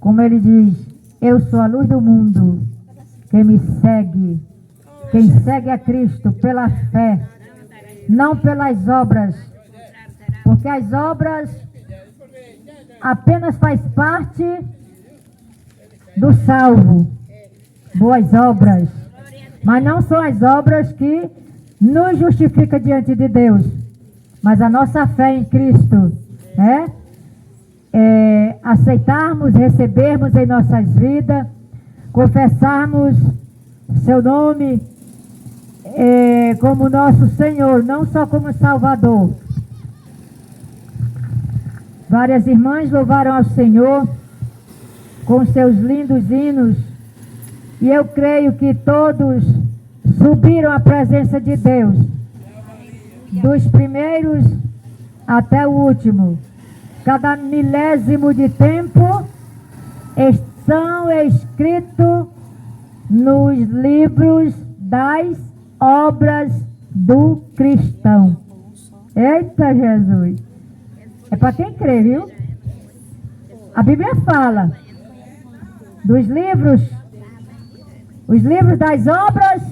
Como ele diz, eu sou a luz do mundo. Quem me segue, quem segue a Cristo pela fé, não pelas obras, porque as obras apenas faz parte do salvo, boas obras, mas não são as obras que nos justificam diante de Deus, mas a nossa fé em Cristo, aceitarmos, recebermos em nossas vidas, confessarmos seu nome como nosso Senhor, não só como Salvador. Várias irmãs louvaram ao Senhor com seus lindos hinos, e eu creio que todos subiram à presença de Deus, dos primeiros até o último. Cada milésimo de tempo estão escritos nos livros das obras do cristão. Eita Jesus! É para quem crê, viu? A Bíblia fala dos livros, os livros das obras,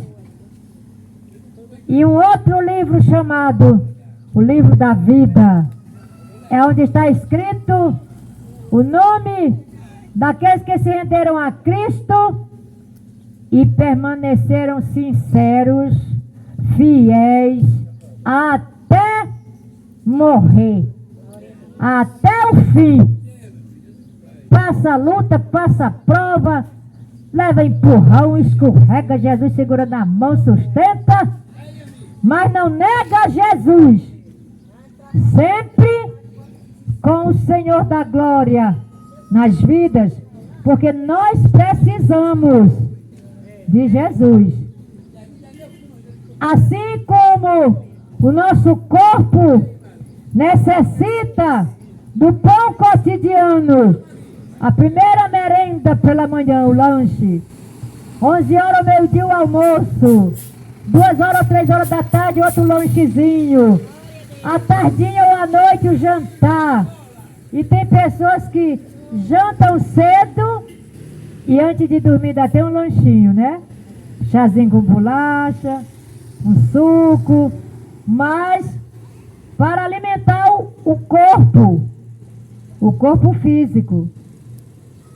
e um outro livro chamado o livro da vida. É onde está escrito o nome daqueles que se renderam a Cristo e permaneceram sinceros, fiéis, até morrer. Até o fim. Passa a luta, passa a prova, leva empurrão, escorrega, Jesus segura na mão, sustenta, mas não nega Jesus. Sempre com o Senhor da glória nas vidas, porque nós precisamos de Jesus. Assim como o nosso corpo necessita do pão cotidiano, a primeira merenda pela manhã, o lanche, 11 horas ao meio-dia o almoço, 2 horas ou 3 horas da tarde outro lanchezinho, à tardinha ou à noite o jantar. E tem pessoas que jantam cedo e antes de dormir dá até um lanchinho, né? Chazinho com bolacha, um suco, mas para alimentar o corpo físico.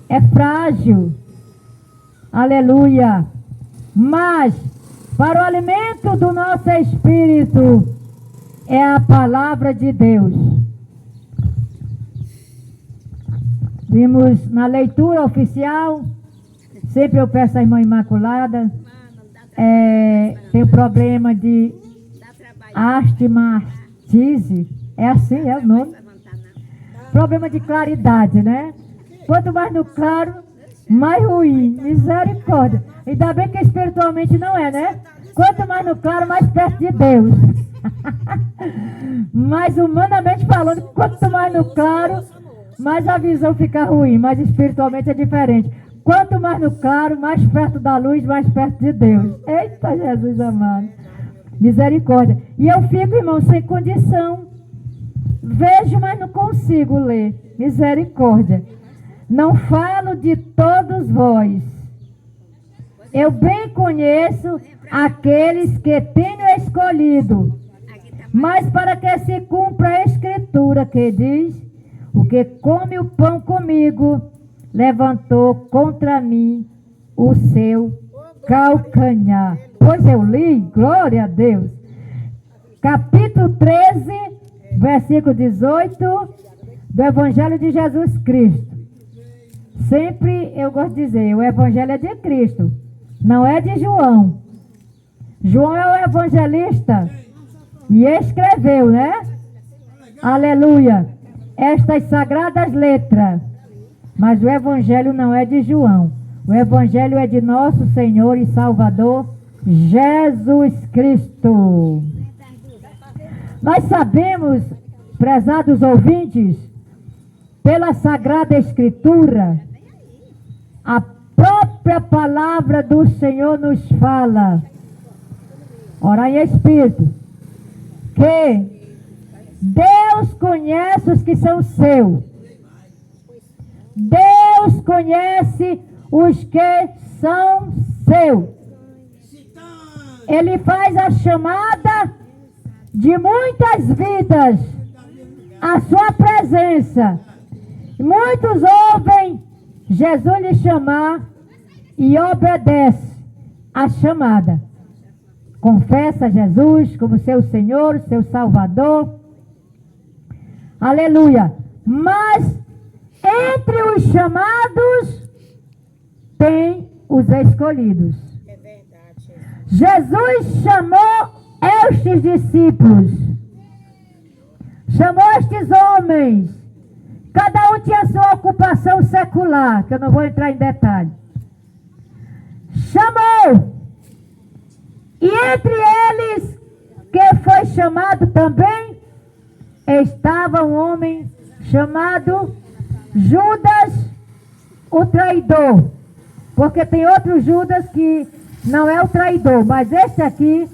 É frágil, aleluia, mas para o alimento do nosso espírito é a palavra de Deus. Vimos na leitura oficial, sempre eu peço à irmã Imaculada, tem o problema de astigmatise, é assim, é o nome. Problema de claridade, né? Quanto mais no claro, mais ruim. Misericórdia. Ainda bem que espiritualmente não é, né? Quanto mais no claro, mais perto de Deus. Mas humanamente falando, quanto mais no claro, mais a visão fica ruim. Mas espiritualmente é diferente. Quanto mais no claro, mais perto da luz, mais perto de Deus. Eita, Jesus amado. Misericórdia. E eu fico, irmão, sem condição. Vejo, mas não consigo ler. Misericórdia. Não falo de todos vós. Eu bem conheço aqueles que tenho escolhido. Mas para que se cumpra a escritura que diz: o que come o pão comigo, levantou contra mim o seu calcanhar. Pois eu li, glória a Deus. Capítulo 13, versículo 18, do Evangelho de Jesus Cristo. Sempre eu gosto de dizer, o Evangelho é de Cristo, não é de João. João é o evangelista e escreveu, né? Aleluia. Estas sagradas letras. Mas o Evangelho não é de João. O Evangelho é de nosso Senhor e Salvador, Jesus Cristo. Nós sabemos, prezados ouvintes, pela Sagrada Escritura, a própria palavra do Senhor nos fala, ora em Espírito, que Deus conhece os que são seus. Deus Deus conhece os que são seus. Ele faz a chamada de muitas vidas à sua presença. Muitos ouvem Jesus lhe chamar e obedece a chamada. Confessa Jesus como seu Senhor, seu Salvador. Aleluia. Mas entre os chamados tem os escolhidos. É verdade. Jesus chamou estes discípulos. Chamou estes homens. Cada um tinha sua ocupação secular, que eu não vou entrar em detalhe. Chamou. E entre eles, que foi chamado também, estava um homem chamado Judas, o traidor. Porque tem outro Judas que não é o traidor, mas esse aqui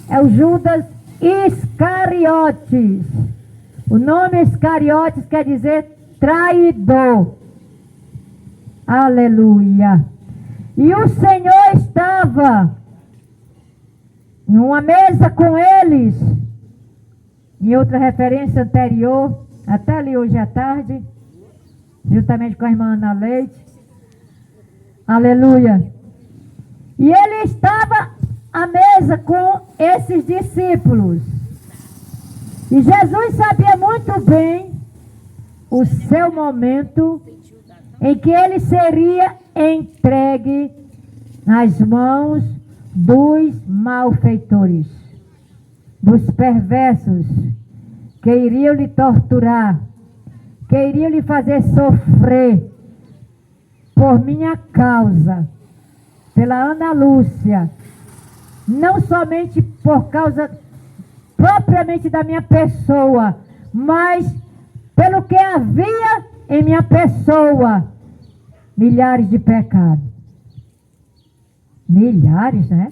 é o Judas Iscariotes. O nome Iscariotes quer dizer traidor. Aleluia. E o Senhor estava em uma mesa com eles. Em outra referência anterior, até ali hoje à tarde, juntamente com a irmã Ana Leite. Aleluia. E ele estava à mesa com esses discípulos. E Jesus sabia muito bem o seu momento em que ele seria entregue nas mãos dos malfeitores, dos perversos, que iriam lhe torturar, que iriam lhe fazer sofrer por minha causa, pela Ana Lúcia, não somente por causa propriamente da minha pessoa, mas pelo que havia em minha pessoa, milhares de pecados. Milhares, né?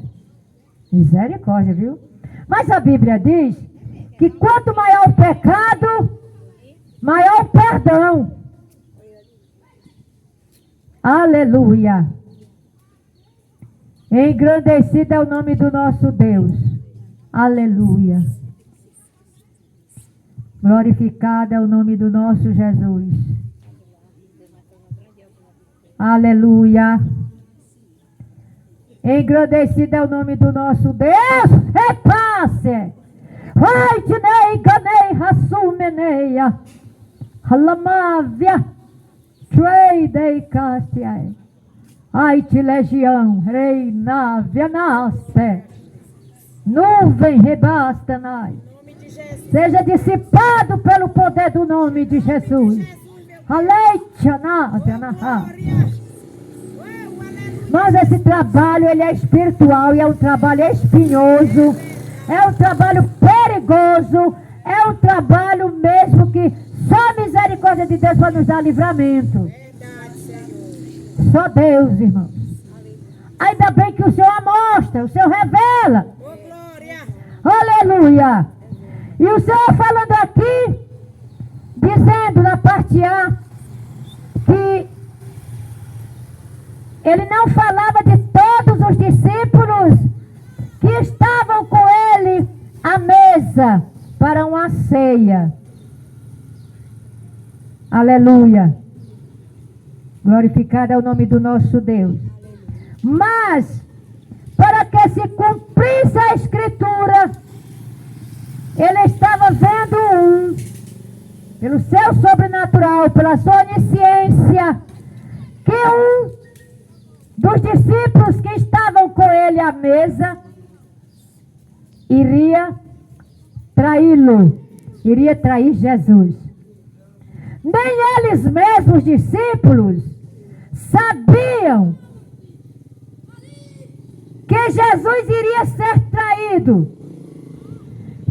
Misericórdia, viu? Mas a Bíblia diz que quanto maior o pecado, maior o perdão. Aleluia. Engrandecido é o nome do nosso Deus. Aleluia. Glorificado é o nome do nosso Jesus. Aleluia. Engrandecido é o nome do nosso Deus. Repasse. Vai te nei, ganei, rassumeneia. Halamávia. Treidei, castiai. Ai te legião, reinávia, nasce. Nuvem rebastanai. Seja dissipado pelo poder do nome de Jesus. Aleite, návia, nahá. Mas esse trabalho, ele é espiritual e é um trabalho espinhoso, é um trabalho perigoso, é um trabalho mesmo que só a misericórdia de Deus pode nos dar livramento. Só Deus, irmãos. Ainda bem que o Senhor mostra, o Senhor revela. Aleluia. E o Senhor falando aqui, dizendo na parte A, que ele não falava de todos os discípulos que estavam com ele à mesa para uma ceia. Aleluia. Glorificado é o nome do nosso Deus. Mas, para que se cumprisse a Escritura, ele estava vendo pelo seu sobrenatural, pela sua onisciência, que um dos discípulos que estavam com ele à mesa iria traí-lo, iria trair Jesus. Nem eles mesmos, discípulos, sabiam que Jesus iria ser traído,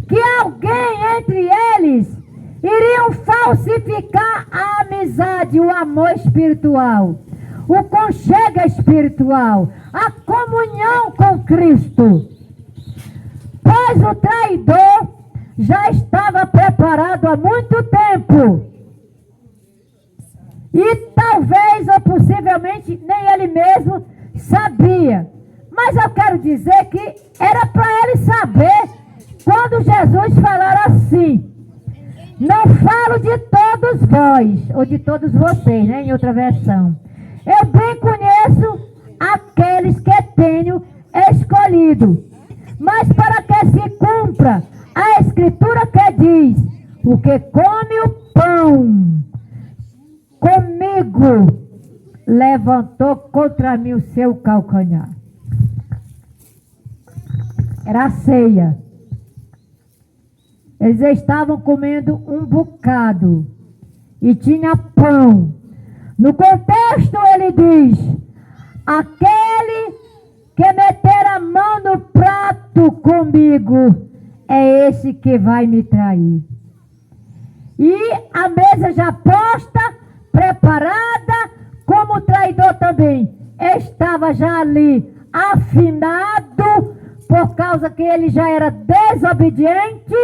que alguém entre eles iriam falsificar a amizade, o amor espiritual, o conchego espiritual, a comunhão com Cristo. Pois o traidor já estava preparado há muito tempo. E talvez, ou possivelmente nem ele mesmo sabia. Mas eu quero dizer que era para ele saber quando Jesus falar assim: não falo de todos vós, ou de todos vocês, né, em outra versão. Eu bem conheço aqueles que tenho escolhido. Mas para que se cumpra a escritura que diz: o que come o pão comigo, levantou contra mim o seu calcanhar. Era a ceia. Eles estavam comendo um bocado e tinha pão. No contexto ele diz: aquele que meter a mão no prato comigo é esse que vai me trair. E a mesa já posta, preparada, como o traidor também estava já ali afinado, por causa que ele já era desobediente.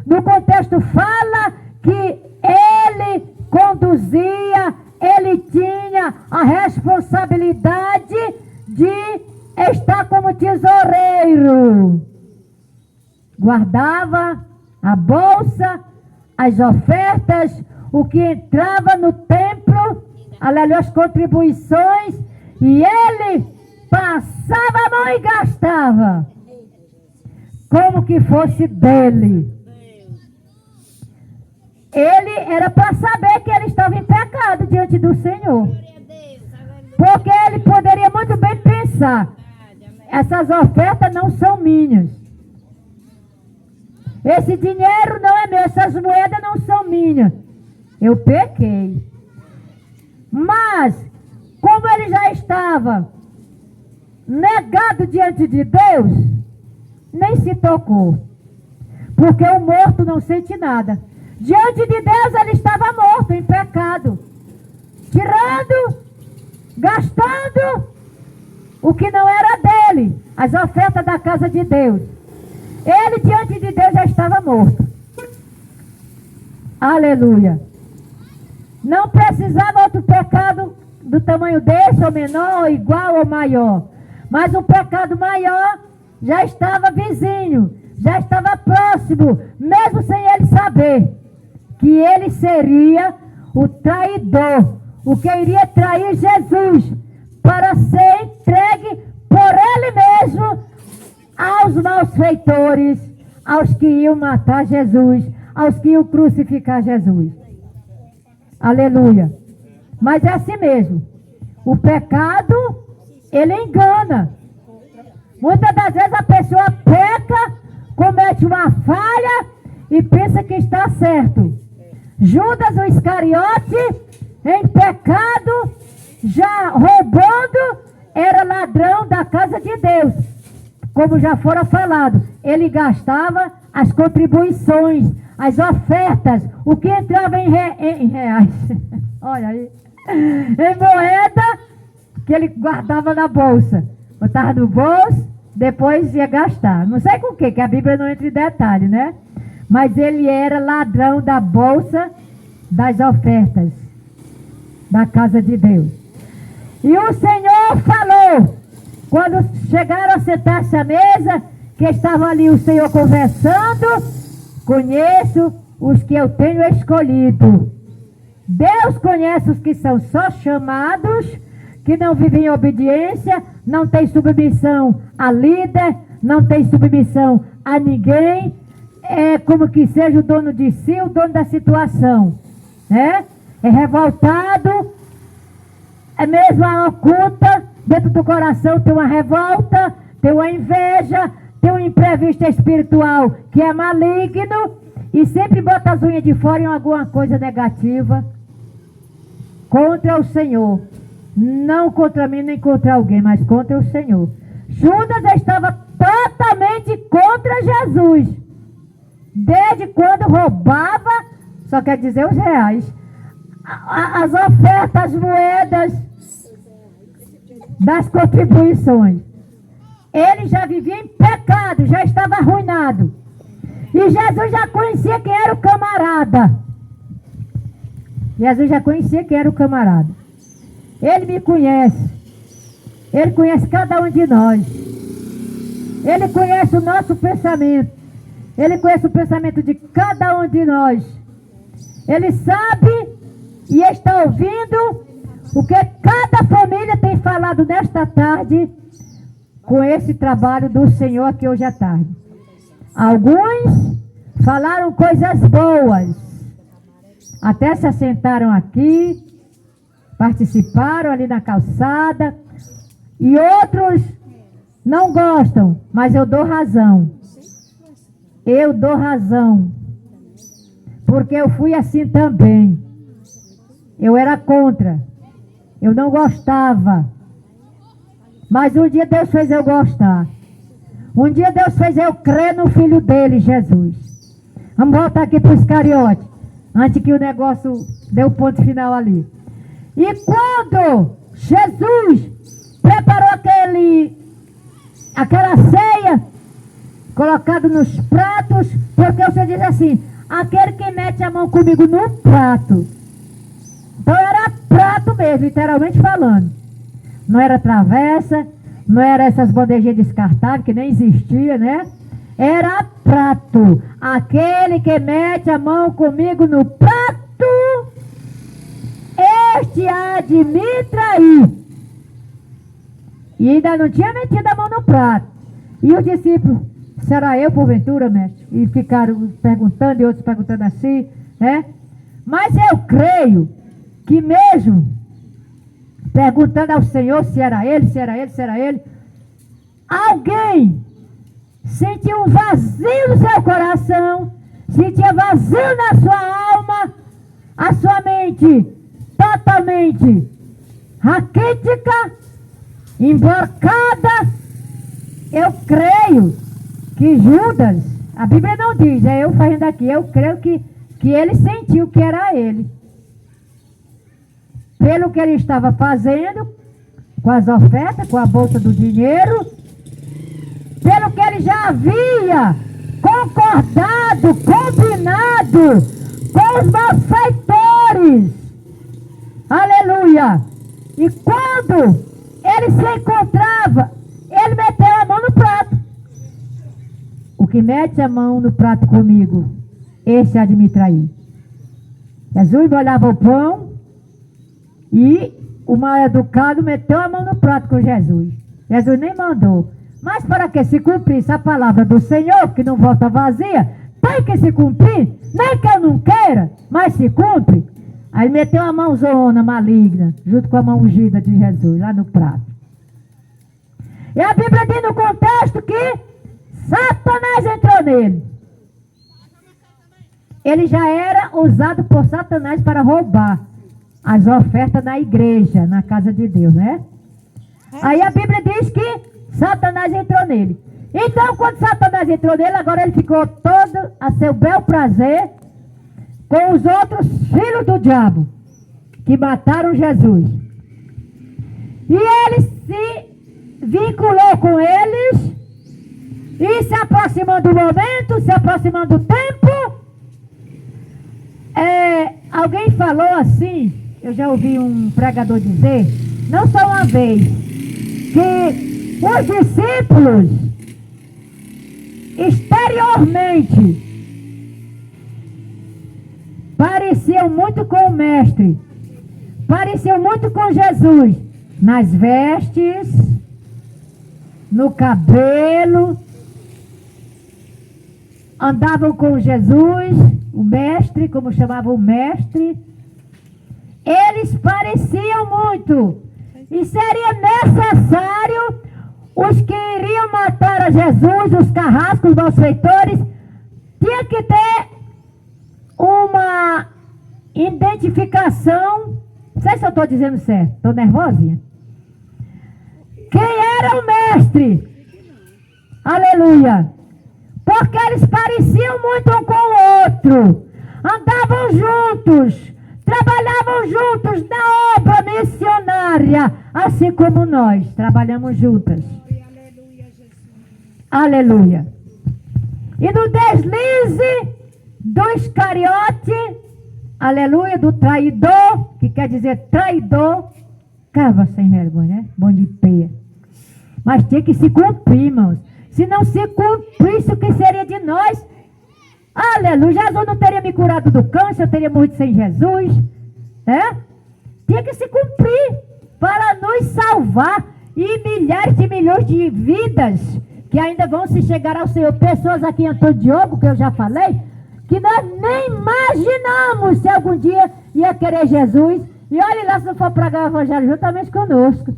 No contexto fala que ele conduzia, ele tinha a responsabilidade de estar como tesoureiro. Guardava a bolsa, as ofertas, o que entrava no templo, aleluia, as contribuições, e ele passava a mão e gastava, como que fosse dele. Ele era para saber que ele estava em pecado diante do Senhor. Porque ele poderia muito bem pensar: essas ofertas não são minhas. Esse dinheiro não é meu, essas moedas não são minhas. Eu pequei. Mas, como ele já estava negado diante de Deus, nem se tocou. Porque o morto não sente nada. Diante de Deus ele estava morto, em pecado. Tirando, gastando o que não era dele, as ofertas da casa de Deus. Ele diante de Deus já estava morto. Aleluia. Não precisava outro pecado do tamanho desse, ou menor, ou igual ou maior. Mas o pecado maior já estava vizinho, já estava próximo, mesmo sem ele saber que ele seria o traidor, o que iria trair Jesus, para ser entregue por ele mesmo aos malfeitores, aos que iam matar Jesus, aos que iam crucificar Jesus. Aleluia. Mas é assim mesmo. O pecado, ele engana. Muitas das vezes a pessoa peca, comete uma falha e pensa que está certo. Judas, o Iscariote, em pecado, já roubando, era ladrão da casa de Deus. Como já fora falado, ele gastava as contribuições, as ofertas, o que entrava em reais, olha aí, em moeda, que ele guardava na bolsa. Botava no bolso, depois ia gastar. Não sei com o que a Bíblia não entra em detalhe, né? Mas ele era ladrão da bolsa das ofertas da casa de Deus. E o Senhor falou, quando chegaram a sentar-se à mesa, que estava ali o Senhor conversando: conheço os que eu tenho escolhido. Deus conhece os que são só chamados, que não vivem em obediência, não tem submissão a líder, não tem submissão a ninguém, é como que seja o dono de si, o dono da situação, né? É revoltado, é mesmo a oculta, dentro do coração tem uma revolta, tem uma inveja, tem um imprevisto espiritual que é maligno e sempre bota as unhas de fora em alguma coisa negativa contra o Senhor. Não contra mim nem contra alguém, mas contra o Senhor. Judas estava totalmente contra Jesus. Desde quando roubava, só quer dizer os reais, as ofertas, as moedas das contribuições. Ele já vivia em pecado, já estava arruinado. E Jesus já conhecia quem era o camarada. Jesus já conhecia quem era o camarada. Ele me conhece. Ele conhece cada um de nós. Ele conhece o nosso pensamento. Ele conhece o pensamento de cada um de nós. Ele sabe e está ouvindo o que cada família tem falado nesta tarde com esse trabalho do Senhor aqui hoje à tarde. Alguns falaram coisas boas. Até se assentaram aqui, participaram ali na calçada. E outros não gostam, mas eu dou razão. Eu dou razão. Porque eu fui assim também. Eu era contra. Eu não gostava. Mas um dia Deus fez eu gostar. Um dia Deus fez eu crer no Filho dele, Jesus. Vamos voltar aqui para o Iscariote. Antes que o negócio dê o ponto final ali. E quando Jesus preparou aquela ceia, colocado nos pratos, porque o Senhor diz assim, aquele que mete a mão comigo no prato. Então era prato mesmo, literalmente falando. Não era travessa, não era essas bandejinhas descartáveis, que nem existia, né? Era prato. Aquele que mete a mão comigo no prato, este há de me trair. E ainda não tinha metido a mão no prato. E os discípulos, será eu porventura, mestre? E ficaram perguntando e outros perguntando assim, né? Mas eu creio que mesmo perguntando ao Senhor se era ele, se era ele, se era ele, alguém sentiu um vazio no seu coração, sentia vazio na sua alma, a sua mente totalmente raquítica, emborcada. Eu creio que Judas, a Bíblia não diz, é eu fazendo aqui, eu creio que ele sentiu que era ele. Pelo que ele estava fazendo, com as ofertas, com a bolsa do dinheiro, pelo que ele já havia concordado, combinado com os malfeitores. Aleluia! E quando ele se encontrava, ele meteu a mão no prato. O que mete a mão no prato comigo, esse há de me trair. Jesus molhava o pão e o mal educado meteu a mão no prato com Jesus. Jesus nem mandou. Mas para que se cumprisse a palavra do Senhor, que não volta vazia, tem que se cumprir, nem que eu não queira, mas se cumpre. Aí meteu a mãozona maligna, junto com a mão ungida de Jesus, lá no prato. E a Bíblia diz no contexto que Satanás entrou nele. Ele já era usado por Satanás para roubar as ofertas na igreja, na casa de Deus, né? Aí a Bíblia diz que Satanás entrou nele. Então, quando Satanás entrou nele, agora ele ficou todo a seu bel prazer com os outros filhos do diabo, que mataram Jesus. E ele se vinculou com eles, e se aproximando do momento, se aproximando do tempo, alguém falou assim, eu já ouvi um pregador dizer, não só uma vez, que os discípulos, exteriormente, pareciam muito com o mestre, pareciam muito com Jesus, nas vestes, no cabelo, andavam com Jesus, o mestre, como chamavam o mestre. Eles pareciam muito. E seria necessário os que iriam matar a Jesus, os carrascos, os malfeitores, tinha que ter uma identificação. Não sei se eu estou dizendo certo, estou nervosinha. Quem era o mestre? Aleluia! Porque eles pareciam muito um com o outro, andavam juntos, trabalhavam juntos na obra missionária, assim como nós trabalhamos juntas. Aleluia! E no deslize do Iscariote, aleluia, do traidor, que quer dizer traidor, Cava sem vergonha, né? Bom de peia. Mas tinha que se cumprir, irmãos. Se não se cumprisse, o que seria de nós? Aleluia. Jesus não teria me curado do câncer, eu teria morrido sem Jesus. Tinha que se cumprir para nos salvar. E milhares de milhões de vidas que ainda vão se chegar ao Senhor. Pessoas aqui em Antônio Diogo, que eu já falei, que nós nem imaginamos se algum dia ia querer Jesus. E olha lá se não for pregar o evangelho juntamente conosco.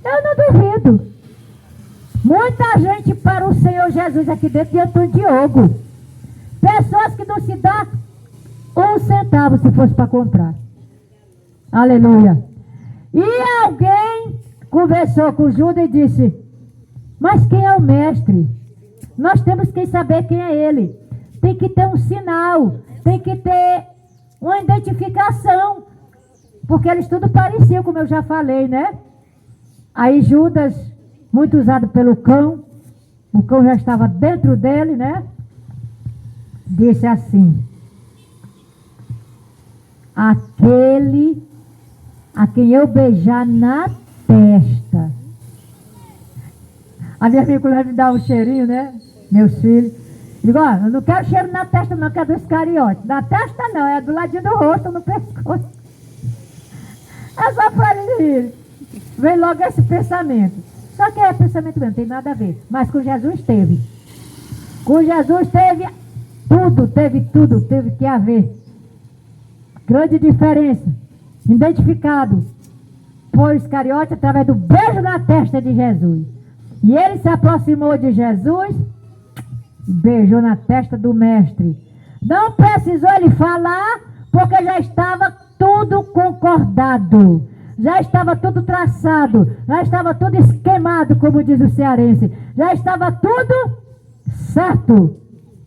Eu não duvido. Muita gente para o Senhor Jesus aqui dentro de Antônio Diogo. Pessoas que não se dá um centavo se fosse para comprar. Aleluia. E alguém conversou com Judas e disse: mas quem é o mestre? Nós temos que saber quem é ele. Tem que ter um sinal, tem que ter uma identificação, porque eles tudo pareciam, como eu já falei, né? Aí Judas, muito usado pelo cão, o cão já estava dentro dele, né? Disse assim: aquele a quem eu beijar na testa. A minha filha vai me dar um cheirinho, né? Meus filhos. Digo, ó, eu não quero cheiro na testa não, que é do Iscariote. Na testa não, é do ladinho do rosto, no pescoço. É só para ele. Vem logo esse pensamento. Só que é pensamento mesmo, não tem nada a ver. Mas com Jesus teve. Com Jesus teve tudo que haver. Grande diferença. Identificado por Iscariote através do beijo na testa de Jesus. E ele se aproximou de Jesus e beijou na testa do mestre. Não precisou ele falar, porque já estava tudo concordado. Já estava tudo traçado. Já estava tudo esquemado, como diz o cearense. Já estava tudo certo.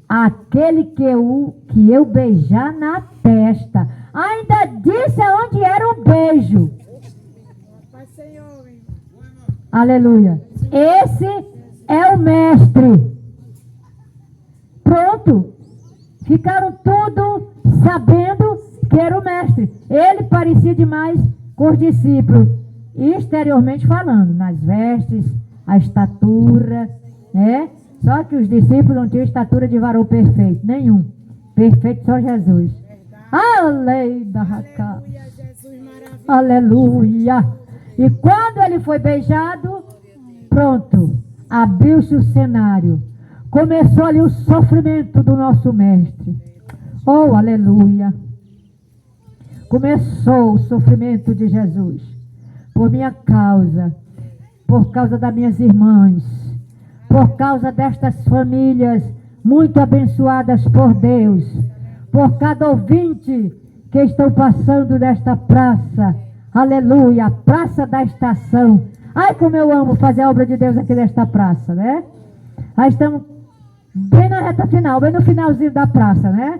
Aquele que eu beijar na testa. Ainda disse aonde era o beijo. Aleluia. Esse é o mestre. Pronto. Ficaram tudo sabendo que era o mestre. Ele parecia demais com os discípulos. Exteriormente falando. Nas vestes, a estatura. Só que os discípulos não tinham estatura de varão perfeito. Nenhum. Perfeito só Jesus. Aleluia. Aleluia. E quando ele foi beijado, pronto, abriu-se o cenário. Começou ali o sofrimento do nosso mestre. Oh, aleluia. Começou o sofrimento de Jesus. Por minha causa. Por causa das minhas irmãs. Por causa destas famílias muito abençoadas por Deus. Por cada ouvinte que estão passando nesta praça. Aleluia, praça da estação. Ai, como eu amo fazer a obra de Deus aqui nesta praça, né? Aí estamos bem na reta final, bem no finalzinho da praça, né?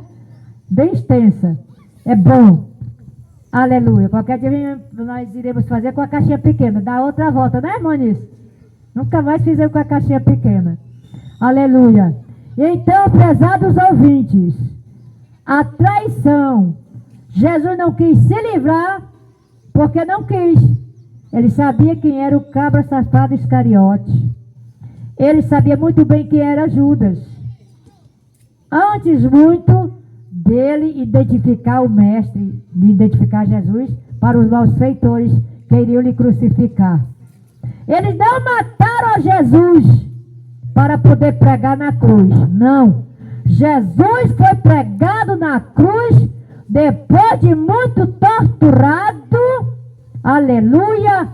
Bem extensa. É bom. Aleluia. Qualquer dia nós iremos fazer com a caixinha pequena. Dá outra volta, né, Moniz? Nunca mais fizemos com a caixinha pequena. Aleluia. Então, prezados ouvintes, a traição, Jesus não quis se livrar, porque não quis. Ele sabia quem era o cabra safado Iscariote. Ele sabia muito bem quem era Judas. Antes muito dele identificar o mestre, de identificar Jesus para os malfeitores que iriam lhe crucificar. Eles não mataram a Jesus para poder pregar na cruz. Não. Jesus foi pregado na cruz depois de muito torturado. Aleluia.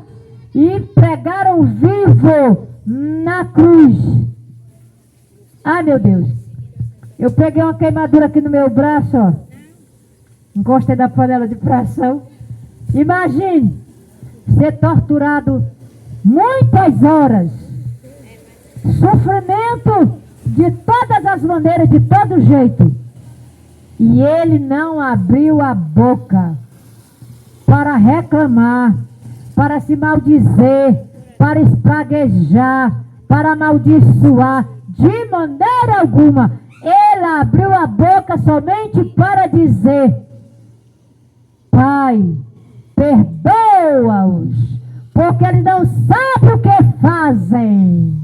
E pregaram vivo na cruz. Ai, meu Deus. Eu peguei uma queimadura aqui no meu braço, ó. Encostei na panela de pressão. Imagine ser torturado muitas horas. Sofrimento de todas as maneiras, de todo jeito. E ele não abriu a boca para reclamar, para se maldizer, para espraguejar, para amaldiçoar. De maneira alguma. Ele abriu a boca somente para dizer: Pai, perdoa-os, porque eles não sabem o que fazem.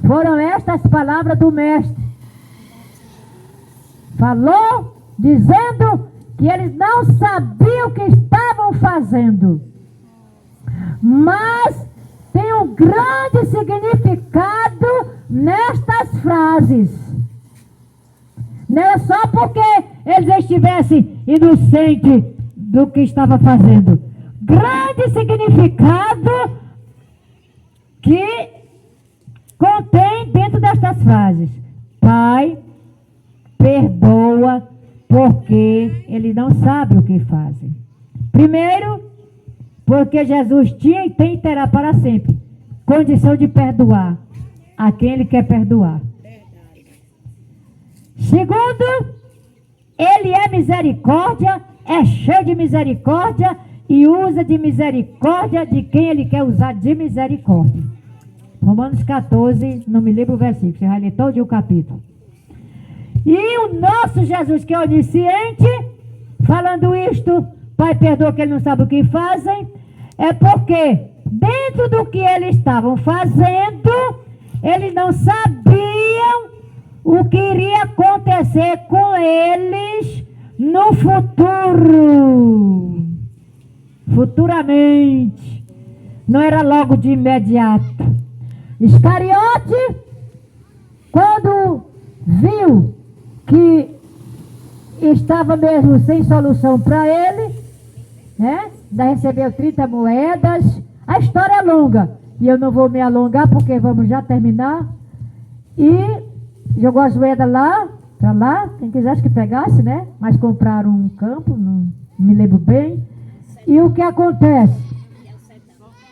Foram estas palavras do mestre. Falou dizendo que eles não sabiam o que estavam fazendo. Mas tem um grande significado nestas frases. Não é só porque eles estivessem inocentes do que estava fazendo. Grande significado que contém dentro destas frases. Pai, perdoa, porque eles não sabem o que fazem. Primeiro, porque Jesus tinha e tem e terá para sempre condição de perdoar a quem ele quer perdoar. Segundo, ele é misericórdia, é cheio de misericórdia e usa de misericórdia de quem ele quer usar de misericórdia. Romanos 14, não me lembro o versículo, você vai ler todo o capítulo. E o nosso Jesus, que é onisciente, falando isto, Pai, perdoa que eles não sabem o que fazem, é porque dentro do que eles estavam fazendo, eles não sabiam o que iria acontecer com eles no futuro. Futuramente. Não era logo de imediato. Iscariote, quando viu que estava mesmo sem solução para ele, né? Ainda recebeu 30 moedas. A história é longa e eu não vou me alongar porque vamos já terminar. E jogou as moedas lá, para lá, quem quisesse que pegasse, né? Mas compraram um campo, não me lembro bem. E o que acontece?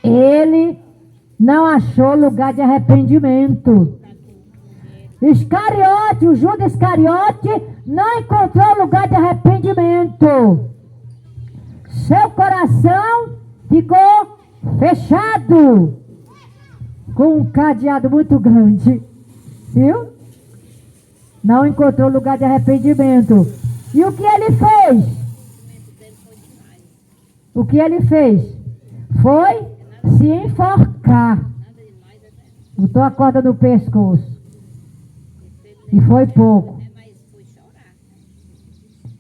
Ele não achou lugar de arrependimento. Iscariote, o Judas Iscariote, não encontrou lugar de arrependimento. Seu coração ficou fechado, com um cadeado muito grande. Viu? Não encontrou lugar de arrependimento. E o que ele fez? O que ele fez? Foi se enforcar. Botou a corda no pescoço. E foi pouco.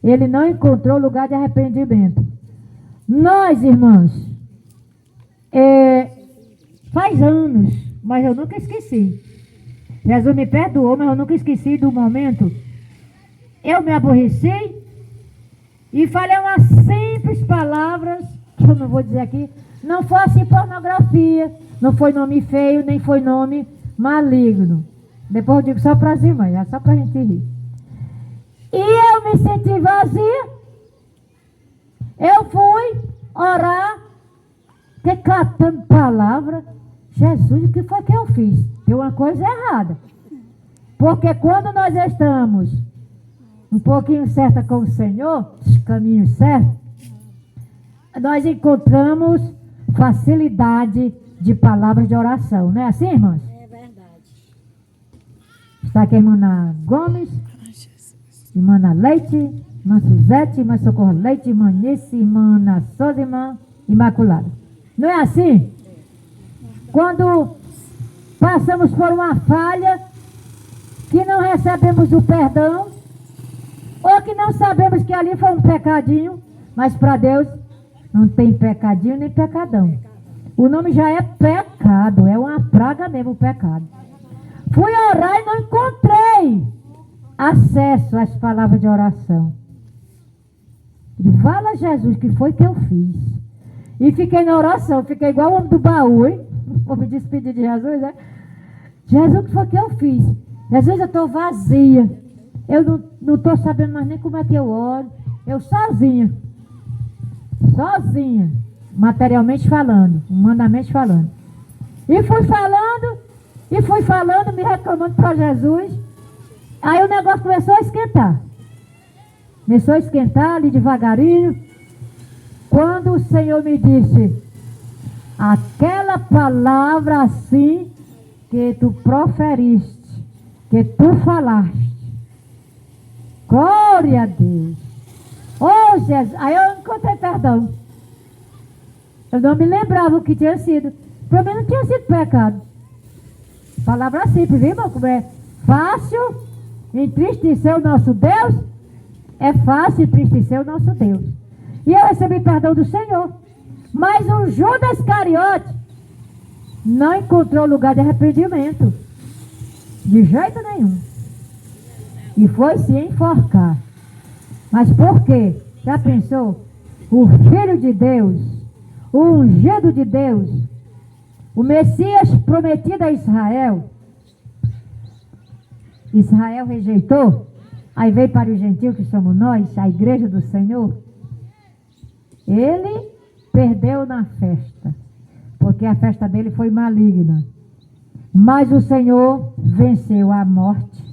Ele não encontrou lugar de arrependimento. Nós, irmãos, faz anos, mas eu nunca esqueci. Jesus me perdoou, mas eu nunca esqueci do momento. Eu me aborreci e falei umas simples palavras, que eu não vou dizer aqui. Não foi assim pornografia, não foi nome feio, nem foi nome maligno. Depois eu digo só para as irmãs, é só para a gente rir. E eu me senti vazia. Eu fui orar, declatando palavra. Jesus, o que foi que eu fiz? Tem uma coisa errada. Porque quando nós estamos um pouquinho certa com o Senhor, os caminhos certos, nós encontramos facilidade de palavras de oração. Não é assim, irmãs? É verdade. Está aqui a irmã Ana Gomes, irmã Ana Leite, irmã Suzete, irmã Socorro Leite, irmã Nice, irmã Ana Souza, irmã Imaculada. Não é assim? Quando passamos por uma falha, que não recebemos o perdão, ou que não sabemos que ali foi um pecadinho, mas para Deus não tem pecadinho nem pecadão. O nome já é pecado, é uma praga mesmo o pecado. Fui orar e não encontrei acesso às palavras de oração. E fala, Jesus, que foi que eu fiz? E fiquei na oração, fiquei igual o homem do baú, hein? Vou me despedir de Jesus, né? Jesus, o que foi que eu fiz? Jesus, eu estou vazia. Eu não estou sabendo mais nem como é que eu oro. Eu sozinha. Sozinha. Materialmente falando, humanamente falando. E fui falando, me reclamando para Jesus. Aí o negócio começou a esquentar. Começou a esquentar ali devagarinho. Quando o Senhor me disse, aquela palavra assim que tu proferiste, que tu falaste. Glória a Deus. Oh, Jesus, aí eu encontrei perdão. Eu não me lembrava o que tinha sido. Para mim não tinha sido pecado. Palavra simples, viu, irmão? Como é fácil entristecer o nosso Deus. É fácil entristecer o nosso Deus. E eu recebi perdão do Senhor. Mas o Judas Iscariote não encontrou lugar de arrependimento. De jeito nenhum. E foi se enforcar. Mas por quê? Já pensou? O Filho de Deus, o ungido de Deus, o Messias prometido a Israel. Israel rejeitou. Aí veio para os gentios, que somos nós, a igreja do Senhor. Ele perdeu na festa, porque a festa dele foi maligna. Mas o Senhor venceu a morte.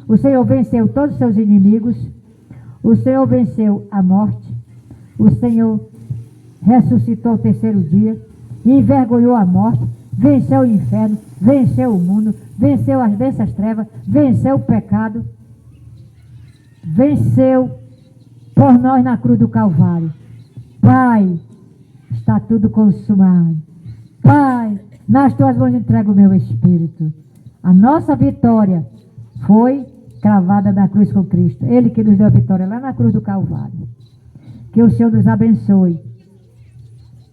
O Senhor venceu todos os seus inimigos. O Senhor venceu a morte. O Senhor ressuscitou o terceiro dia, envergonhou a morte, venceu o inferno, venceu o mundo, venceu as densas trevas, venceu o pecado, venceu por nós na cruz do Calvário. Pai, está tudo consumado. Pai, nas tuas mãos entrego o meu espírito. A nossa vitória foi cravada na cruz com Cristo. Ele que nos deu a vitória lá na cruz do Calvário. Que o Senhor nos abençoe.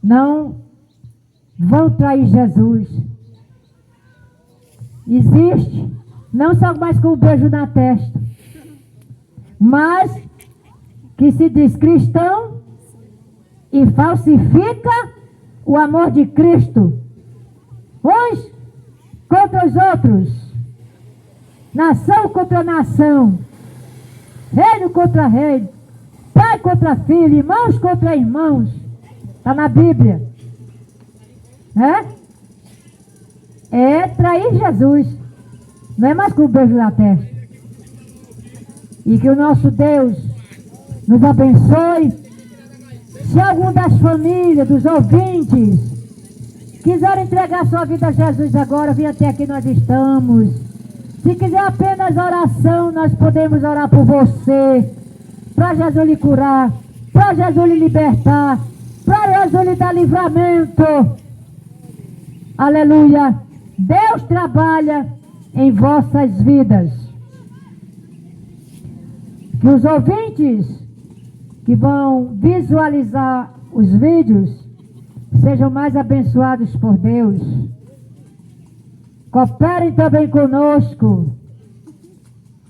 Não vão trair Jesus. Existe, não só mais com um beijo na testa, mas que se diz cristão e falsifica o amor de Cristo. Uns contra os outros. Nação contra nação. Reino contra reino. Pai contra filho. Irmãos contra irmãos. Está na Bíblia. É trair Jesus. Não é mais com o beijo na testa. E que o nosso Deus nos abençoe. Se algum das famílias, dos ouvintes, quiser entregar sua vida a Jesus agora, vem até aqui, nós estamos. Se quiser apenas oração, nós podemos orar por você, para Jesus lhe curar, para Jesus lhe libertar, para Jesus lhe dar livramento. Aleluia. Deus trabalha em vossas vidas. Que os ouvintes que vão visualizar os vídeos sejam mais abençoados por Deus. Cooperem também conosco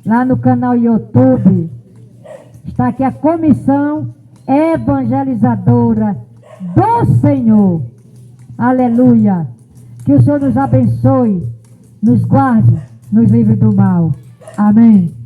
lá no canal YouTube. Está aqui a comissão evangelizadora do Senhor. Aleluia. Que o Senhor nos abençoe, nos guarde, nos livre do mal. Amém.